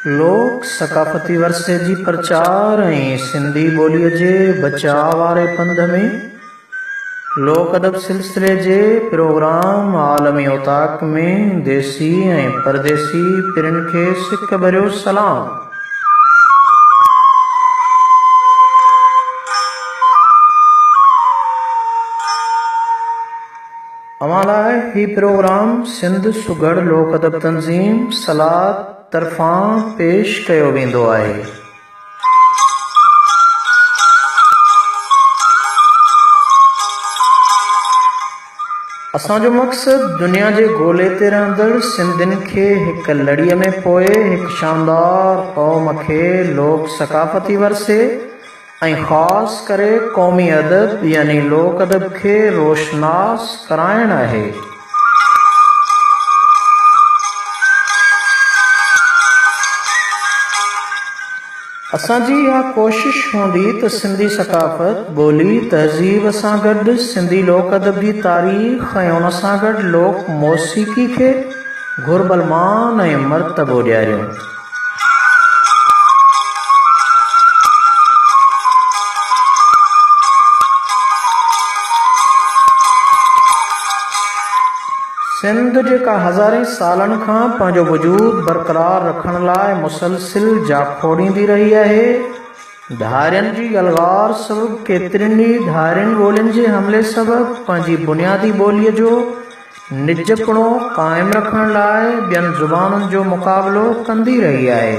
लोक सकाफ़ती वरसे जी प्रचार ऐं सिंधी ॿोलीअ जे बचाव वारे पंध में लोक अदब सिलसिले जे प्रोग्राम आलमी औताक में देसी ऐं परदेसी पिरनि खे सिक भरियो सलाम। अवां लाइ ही प्रोग्राम सिंध सुगढ़ लोक अदब तंज़ीम सलाद तरफ़ां पेश कयो वेंदो आहे। असांजो मक़सदु दुनिया जे ॻोल्हे ते रहंदड़ सिंधियुनि खे हिक लड़ीअ में पोइ हिक शानदार क़ौम खे लोक सकाफ़ती वरसे ऐं ख़ासि करे क़ौमी अदब यानी लोक अदब खे रोशनास कराइणु आहे। असांजी इहा कोशिश हूंदी त सिंधी सकाफ़त ॿोली तहज़ीब सां गॾु सिंधी लोक अदब जी तारीख़ ऐं उन सां गॾु लोक मौसीक़ी खे घुर्बल मान ऐं मर्तबो ॾियारियूं। सिंध जेका हज़ारें सालनि खां पंहिंजो वजूद बरक़रार रखण लाइ मुसलसिल जाखोड़ींदी रही आहे, धारियुनि जी अलगार सबबि केतिरनि ई धारियुनि ॿोलियुनि जे हमले सबबि पंहिंजी बुनियादी ॿोलीअ जो निजपणो क़ाइमु रखण लाइ ॿियनि ज़ुबानुनि जो मुक़ाबिलो कंदी रही आहे।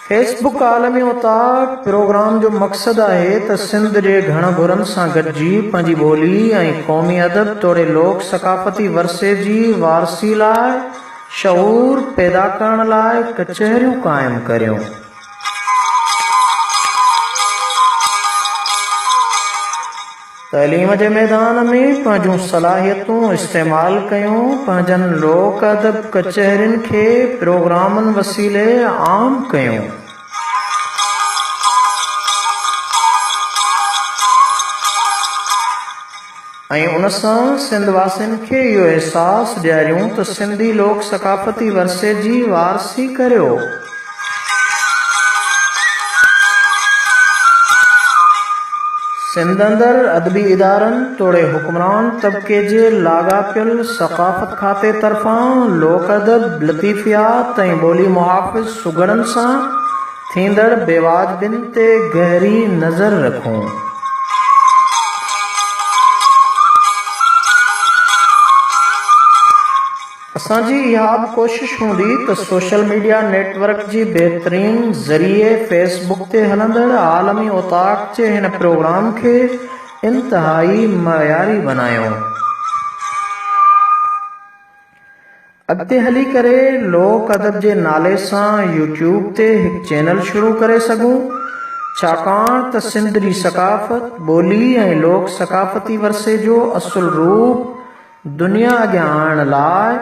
फेसबुक आलमी औताक प्रोग्राम जो मक़सदु आहे त सिंध जे घण घुरनि सां गॾिजी पंहिंजी ॿोली ऐं क़ौमी अदब तोड़े लोक सकाफ़ती वरसे जी वारसी लाइ शऊर पैदा करण लाइ कचहरियूं क़ाइमु करियूं। तइलीम जे मैदान में पंहिंजूं सलाहियतूं इस्तेमालु कयूं, पंहिंजनि लोक अदब कचहरियुनि खे प्रोग्रामनि वसीले आम कयूं। ऐं उन सां सिंध वासियुनि खे इहो अहसासु ॾियारियूं त सिंधी लोक सकाफ़ती वरसे जी वारसी करियो। सिंध अंदरि अदबी इदारनि तोड़े हुक्मरान तबिके जे लाॻापियल सक़ाफ़त खाते तरफ़ां लोक अदब लतीफ़ियात ऐं ॿोली मुहाफ़िज़ सुगड़नि सां थींदड़ बेवाजिबियुनि ते गहरी नज़र रखूं। असांजी इहा बि कोशिश हूंदी त सोशल मीडिया नेटवर्क जी बहितरीन ज़रिए फेसबुक ते हलंदड़ आलमी औताक जे हिन प्रोग्राम खे इंतहाई मयारी बनायूं। अॻिते हली करे लोक अदब जे नाले सां यूट्यूब ते हिकु चैनल शुरू करे सघूं, छाकाणि त सिंध जी सकाफ़त ॿोली ऐं लोक सकाफ़ती वरसे जो असुल रूप दुनिया अॻियां आणण लाइ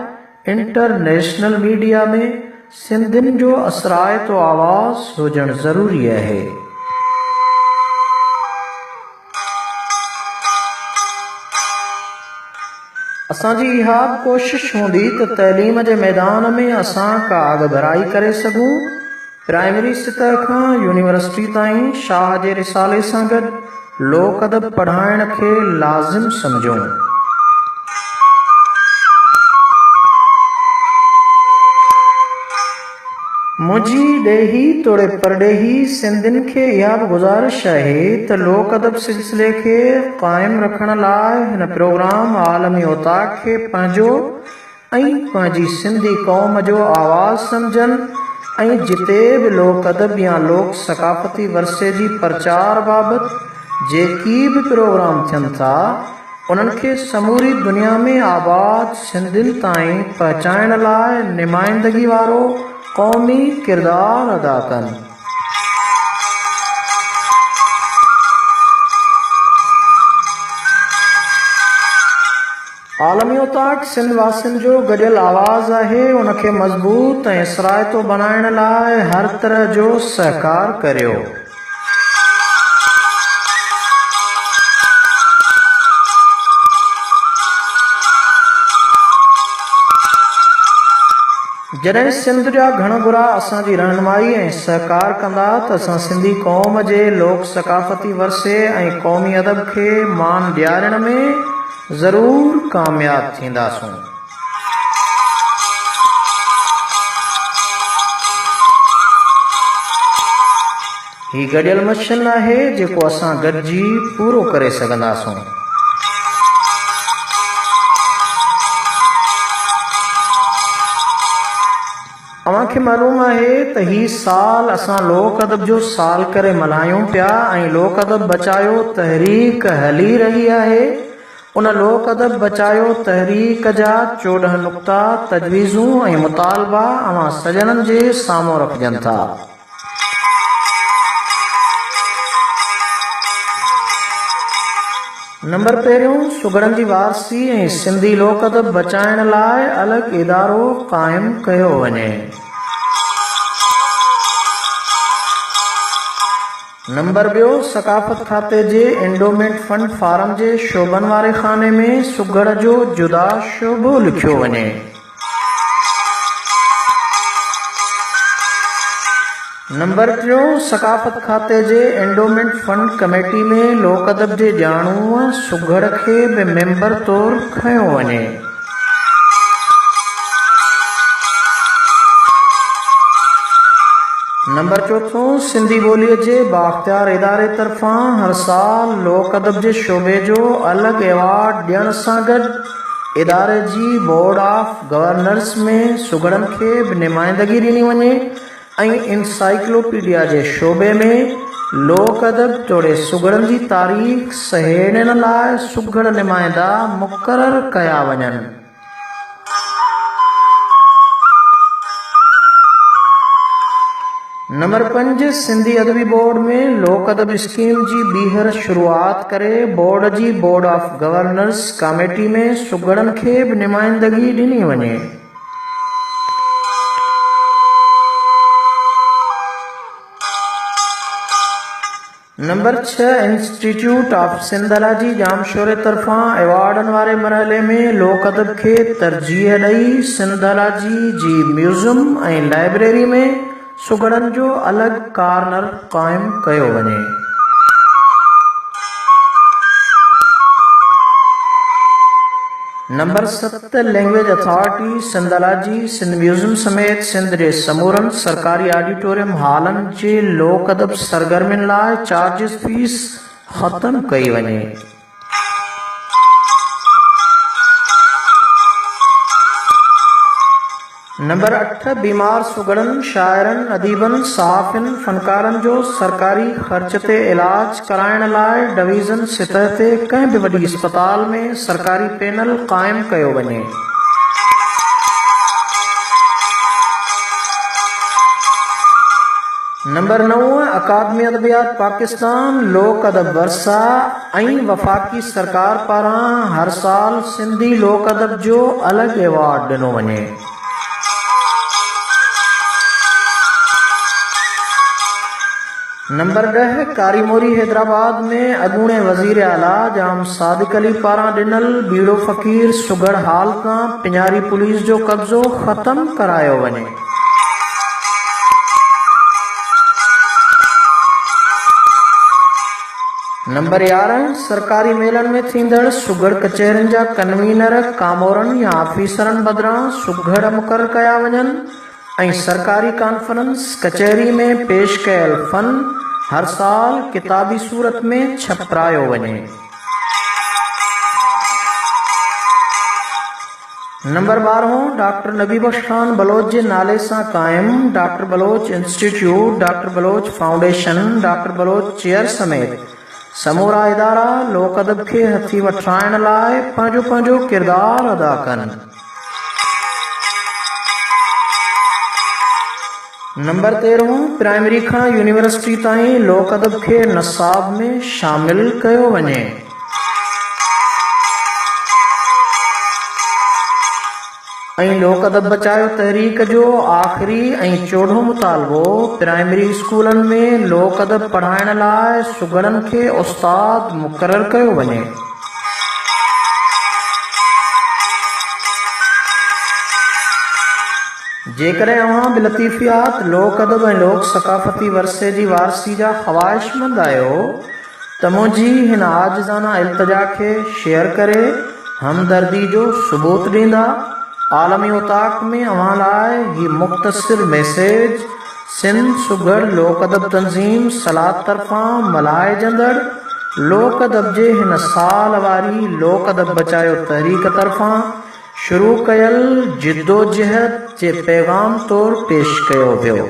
इंटरनेशनल मीडिया में सिंधियुनि जो असराइतो आवाज़ हुजणु ज़रूरी आहे। असांजी इहा कोशिश हूंदी त तइलीम जे मैदान में असां का आग भराई करे सघूं, प्राइमरी सतह खां यूनिवर्सिटी ताईं शाह जे रिसाले सां गॾु लोक अदब पढ़ाइण खे लाज़िम सम्झूं। मुंहिंजी ॾेही तोड़े परॾेही सिंधियुनि खे इहा बि गुज़ारिश आहे त लोक अदब सिलसिले खे क़ाइमु रखण लाइ हिन प्रोग्राम आलमी औताक खे पंहिंजो ऐं पंहिंजी सिंधी क़ौम जो आवाज़ सम्झनि ऐं जिते बि लोक अदब या लोक सकाफ़ती वरसे जी प्रचार बाबति जेकी बि प्रोग्राम थियनि था उन्हनि खे समूरी दुनिया में आबाद सिंधियुनि ताईं पहुचाइण लाइ नुमाइंदगी वारो क़ौमी किरदारु अदा कनि। आलमी औताक सिंध वासियुनि जो गॾियल आवाज़ आहे, उनखे मज़बूत ऐं सराइतो बणाइण लाइ हर तरह जो सहकार करियो। जॾहिं सिंध जा घणगुरा असांजी रहनुमाई ऐं सहकार कंदा त असां सिंधी क़ौम जे लोक सकाफ़ती वरसे ऐं क़ौमी अदब खे मान ॾियारण में ज़रूरु कामयाब थींदासूं। ही गॾियल मिशन आहे जेको असां गॾिजी पूरो करे सघंदासूं। अव्हांखे मालूम आहे त ही साल असां लोक अदब जो साल करे मल्हायूं पिया ऐं लोक अदब बचायो तहरीक हली रही आहे। उन लोक अदब बचायो तहरीक जा 14 नुक़्ता तजवीज़ूं ऐं मुतालबा अव्हां सजणनि जे साम्हूं रखजनि था। नंबर पहिरियों, सुगड़नि जी वारसी ऐं सिंधी लोक अदब बचाइण लाइ अलॻि इदारो क़ाइमु कयो वञे। नंबर ॿियो, सकाफ़त खाते जे एंडोमेंट फंड फार्म जे शोबनि वारे खाने में सुगड़ जो जुदा शोबो लिखियो वञे। नंबर टियों, सकाफ़त खाते जे एंडोमेंट फंड कमेटी में लोक अदब जे ॼाणूअ सुगड़ खे बि मेंबर तौरु खयो वञे। नंबर चौथों, सिंधी ॿोलीअ जे बाख़्तियार इदारे तरफ़ां हर साल लोक अदब जे शोबे जो अलॻि एवॉर्ड ॾियण सां गॾु इदारे जी बोर्ड ऑफ गवर्नर्स में सुगड़नि खे बि नुमाइंदगी ॾिनी वञे ऐं इंसाइक्लोपीडिया जे शोबे में लोक अदब तोड़े सुगड़नि जी तारीख़ सहेड़ण लाइ सुगड़ नुमाइंदा मुक़ररु कया वञनि। नंबर 5, सिंधी अदबी बोर्ड में लोक अदब स्कीम जी ॿीहर शुरूआत करे बोर्ड जी बोर्ड ऑफ गवर्नर्स कमेटी में सुगड़नि खे बि नुमाइंदगी ॾिनी वञे। नंबर 6, इंस्टीट्यूट ऑफ सिंधलाजी जामशोरे तरफ़ां एवॉर्डनि वारे मरहले में लोक अदब खे तरजीह ॾेई सिंधलाजी जी म्यूज़ियम ऐं लाइब्रेरी में सुगड़नि जो अलॻि कार्नर क़ाइमु कयो वञे। Number 7, language authority Sindhology Sindh museum समेत सिंध जे समूरनि सरकारी ऑडिटोरियम हॉलनि जे लोक अदब सरगर्मियुनि लाइ चार्जिस फीस ख़तमु कई वञे। नंबर 8, बीमार सुगड़नि, शाइरनि, अदीबनि, सहाफ़ियुनि, फ़नकारनि जो सरकारी ख़र्च ते इलाज कराइण लाइ डिवीज़न सतह ते कंहिं बि वॾी अस्पताल में सरकारी पैनल क़ाइमु कयो वञे। नंबर 9, अकादमी अदबियात पाकिस्तान लोक अदब वर्सा ऐं वफ़ाक़ी सरकार पारां हर साल सिंधी लोक अदब जो अलॻि एवॉर्ड ॾिनो वञे। नंबर 10, कारी मोरी हैदराबाद में अॻूणे वज़ीर आला जाम सादिक अली पारां ॾिनल बीड़ो फ़क़ीर सुगड़ हाल खां पिञारी पुलिस जो कब्ज़ो ख़तमु करायो वञे। नंबर 11, सरकारी मेलनि में थींदड़ सुगड़ कचहरियुनि जा कन्वीनर कामोरनि या ऑफिसरनि बदिरां सुगड़ मुक़ररु कया वञनि ऐं सरकारी कॉन्फ्रेंस कचहरी में पेश कयल फ़न हर साल किताबी सूरत में छपरायो वञे। नंबर 12, डॉक्टर नबी बख्श खान बलोच जे नाले सां क़ाइमु doctor Baloch institute, doctor Baloch foundation, doctor Baloch chair समेत समूरा इदारा लोक अदब खे हथी वठाइण लाइ पंहिंजो पंहिंजो किरदारु अदा कनि। नंबर 13, प्राइमरी खां यूनिवर्सिटी ताईं लोक अदब खे नसाब में शामिल कयो वञे। ऐं लोक अदब बचायो तहरीक जो आख़िरी ऐं 14हों मुतालबो प्राइमरी स्कूलनि में लोक अदब पढ़ाइण लाइ सुगड़नि खे उस्ताद मुक़ररु कयो वञे। जेकरे अवां बिलतीफ़ियात लोक अदब ऐं लोक सकाफ़ती वरसे जी वारसी जा ख़वाहिशमंद आहियो त मुंहिंजी हिन आजिज़ाना इल्तिजा खे शेयर करे हमदर्दी जो सबूत ॾींदा। आलमी उताक में अवां लाइ ही मुख़्तसिर मैसेज सिंध सुघड़ लोक अदब तंज़ीम सलाद तरफ़ां मल्हाइजंदड़ लोक अदब जे हिन साल वारी लोक अदब बचायो तहरीक तरफ़ां शुरू कयल जिद्दोजहद जे पैगाम तौरु पेश कयो वियो।